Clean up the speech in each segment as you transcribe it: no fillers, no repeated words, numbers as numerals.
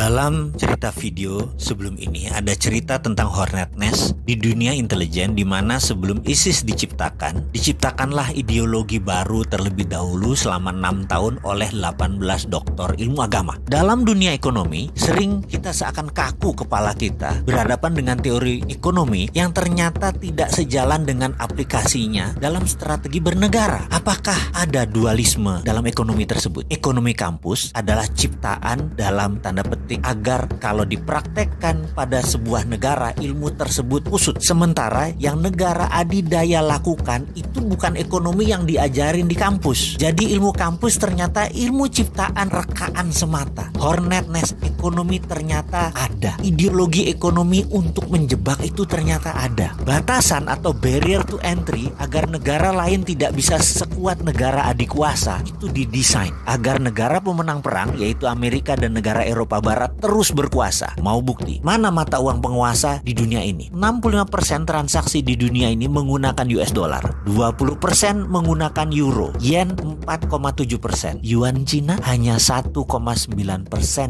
Dalam cerita video sebelum ini ada cerita tentang Hornet Nest di dunia intelijen, di mana sebelum ISIS diciptakanlah ideologi baru terlebih dahulu selama 6 tahun oleh 18 doktor ilmu agama. Dalam dunia ekonomi, sering kita seakan kaku kepala kita berhadapan dengan teori ekonomi yang ternyata tidak sejalan dengan aplikasinya dalam strategi bernegara. Apakah ada dualisme dalam ekonomi tersebut? Ekonomi kampus adalah ciptaan dalam tanda petik agar kalau dipraktekkan pada sebuah negara ilmu tersebut usut. Sementara yang negara adidaya lakukan itu bukan ekonomi yang diajarin di kampus. Jadi ilmu kampus ternyata ilmu ciptaan rekaan semata. Hornet Nest ekonomi ternyata ada. Ideologi ekonomi untuk menjebak itu ternyata ada. Batasan atau barrier to entry agar negara lain tidak bisa sekuat negara adik kuasa itu didesain agar negara pemenang perang yaitu Amerika dan negara Eropa Barat terus berkuasa. Mau bukti? Mana mata uang penguasa di dunia ini? 65% transaksi di dunia ini menggunakan US dollar, 20% menggunakan euro, yen 4,7%, yuan Cina hanya 1,9%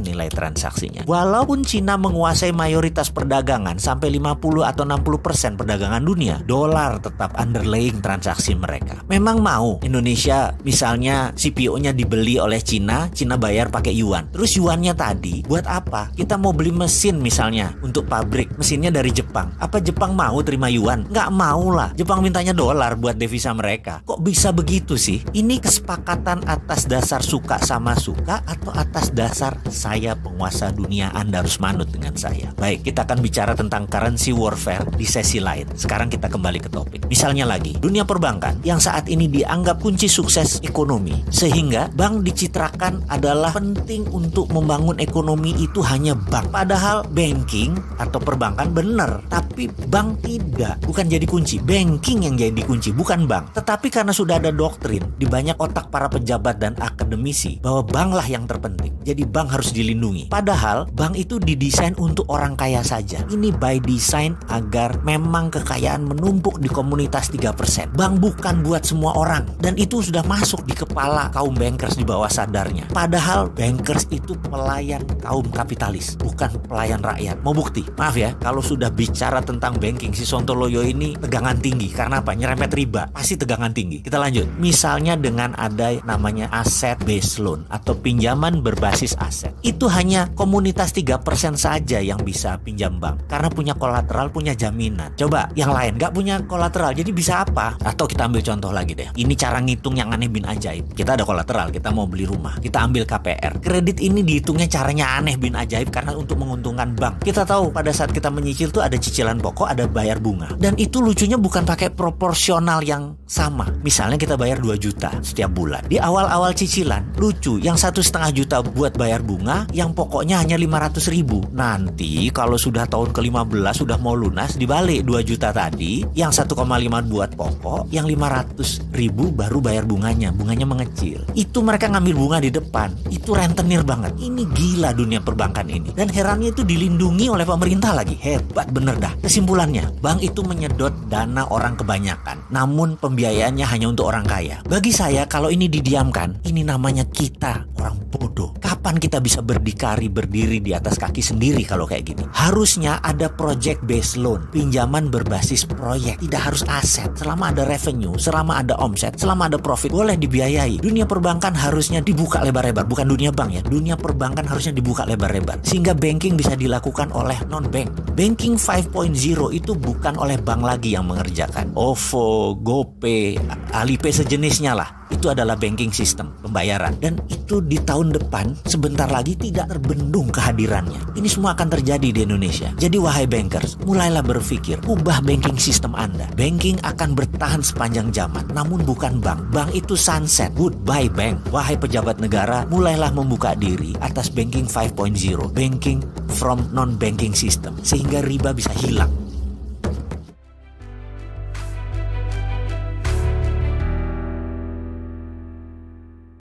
nilai transaksinya. Walaupun Cina menguasai mayoritas perdagangan sampai 50 atau 60% perdagangan dunia, dolar tetap underlying transaksi mereka. Memang mau Indonesia misalnya CPO-nya dibeli oleh Cina, Cina bayar pakai yuan. Terus yuannya tadi buat apa? Kita mau beli mesin misalnya untuk pabrik, mesinnya dari Jepang. Apa Jepang mau terima yuan? Nggak mau lah. Jepang mintanya dolar buat devisa mereka. Kok bisa begitu sih? Ini kesepakatan atas dasar suka sama suka atau atas dasar saya penguasa dunia, Anda harus manut dengan saya. Baik, kita akan bicara tentang currency warfare di sesi lain. Sekarang kita kembali ke topik. Misalnya lagi, dunia perbankan yang saat ini dianggap kunci sukses ekonomi, sehingga bank dicitrakan adalah penting untuk membangun ekonomi itu hanya bank. Padahal banking atau perbankan benar, tapi bank tidak. Bukan jadi kunci. Banking yang jadi kunci, bukan bank. Tetapi karena sudah ada doktrin di banyak otak para pejabat dan akademisi bahwa banklah yang terpenting. Jadi bank harus dilindungi. Padahal bank itu didesain untuk orang kaya saja. Ini by design agar memang kekayaan menumpuk di komunitas 3%. Bank bukan buat semua orang. Dan itu sudah masuk di kepala kaum bankers di bawah sadarnya. Padahal bankers itu pelayan kaum kapitalis, bukan pelayan rakyat. Mau bukti? Maaf ya, kalau sudah bicara tentang banking, si Sontoloyo ini tegangan tinggi. Karena apa? Nyerempet riba, pasti tegangan tinggi. Kita lanjut. Misalnya dengan ada namanya asset based loan atau pinjaman berbasis aset. Itu hanya komunitas 3% saja yang bisa pinjam bank. Karena punya kolateral, punya jaminan. Coba yang lain nggak punya kolateral, jadi bisa apa? Atau kita ambil contoh lagi deh. Ini cara ngitung yang aneh bin ajaib. Kita ada kolateral, kita mau beli rumah. Kita ambil KPR. Kredit ini dihitungnya caranya aneh bin ajaib karena untuk menguntungkan bank. Kita tahu pada saat kita menyicil tuh ada cicilan pokok, ada bayar bunga. Dan itu lucunya bukan pakai proporsional yang sama. Misalnya kita bayar 2 juta setiap bulan. Di awal-awal cicilan, lucu. Yang 1,5 juta buat bayar bunga, yang pokoknya hanya 500.000. Nanti kalau sudah tahun ke-15 sudah mau lunas, dibalik 2 juta tadi, yang 1,5 buat pokok, yang 500.000 baru bayar bunganya. Bunganya mengecil. Itu mereka ngambil bunga di depan. Itu rentenir banget. Ini gila dunia perbankan ini. Dan herannya itu dilindungi oleh pemerintah lagi. Hebat bener dah. Kesimpulannya, bank itu menyedot dana orang kebanyakan. Namun pembiayaannya hanya untuk orang kaya. Bagi saya kalau ini didiamkan, ini namanya kita orang bodoh. Kapan kita bisa berdiri di atas kaki sendiri kalau kayak gini? Harusnya ada project based loan, pinjaman berbasis proyek. Tidak harus aset. Selama ada revenue, selama ada omset, selama ada profit, boleh dibiayai. Dunia perbankan harusnya dibuka lebar-lebar. Bukan dunia bank ya. Dunia perbankan harusnya dibuka lebar-lebar. Sehingga banking bisa dilakukan oleh non-bank. Banking 5.0 itu bukan oleh bank lagi yang mengerjakan. OVO, GoPay, Alipay sejenisnya lah. Itu adalah banking system pembayaran. Dan itu di tahun depan sebentar lagi tidak terbendung kehadirannya. Ini semua akan terjadi di Indonesia. Jadi wahai bankers, mulailah berpikir, ubah banking system Anda. Banking akan bertahan sepanjang zaman, namun bukan bank. Bank itu sunset. Goodbye bank. Wahai pejabat negara, mulailah membuka diri atas banking 5.0. Banking from non-banking system. Sehingga riba bisa hilang.